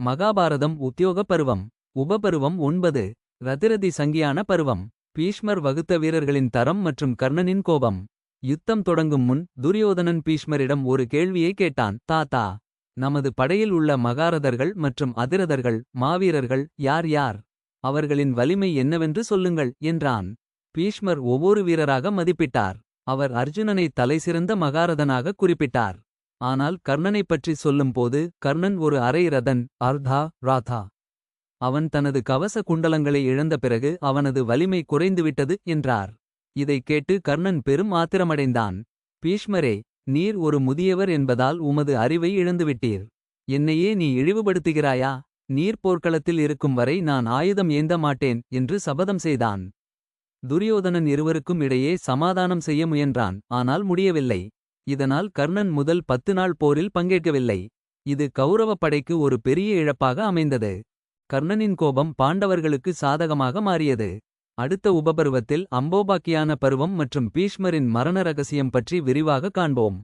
மகாபாரதம் உத்யோக பருவம். உபபருவம் 9. ரதிரதி சங்கியான பருவம். பீஷ்மர் வகுத்த வீரர்களின் தரம் மற்றும் கர்ணனின் கோபம். யுத்தம் தொடங்கும் முன் துரியோதனன் பீஷ்மரிடம் ஒரு கேள்வியை கேட்டான். தாத்தா, நமது படையில் உள்ள மகாரதர்கள் மற்றும் அதிரதர்கள் மாவீரர்கள் யார் யார்? அவர்களின் வலிமை என்னவென்று சொல்லுங்கள் என்றான். பீஷ்மர் ஒவ்வொரு வீரராக மதிப்பிட்டார். அவர் அர்ஜுனனை தலைசிறந்த மகாரதனாக குறிப்பிட்டார். ஆனால் கர்ணனைப் பற்றி சொல்லும்போது கர்ணன் ஒரு அரை ரதன் ராதா. அவன் தனது கவச குண்டலங்களை இழந்த பிறகு அவனது வலிமை குறைந்துவிட்டது என்றார். இதைக் கேட்டு கர்ணன் பெரும் ஆத்திரமடைந்தான். பீஷ்மரே, நீர் ஒரு முதியவர் என்பதால் உமது அறிவை இழந்துவிட்டீர். என்னையே நீ இழிவுபடுத்துகிறாயா? நீர் போர்க்களத்தில் இருக்கும் வரை நான் ஆயுதம் ஏந்த மாட்டேன் என்று சபதம் செய்தான். துரியோதனன் இருவருக்கும் இடையே சமாதானம் செய்ய முயன்றான், ஆனால் முடியவில்லை. இதனால் கர்ணன் முதல் 10 நாள் போரில் பங்கேற்கவில்லை. இது கௌரவப் படைக்கு ஒரு பெரிய இழப்பாக அமைந்தது. கர்ணனின் கோபம் பாண்டவர்களுக்கு சாதகமாக மாறியது. அடுத்த உபபருவத்தில் அம்போபாக்கியான பருவம் மற்றும் பீஷ்மரின் மரண ரகசியம் பற்றி விரிவாக காண்போம்.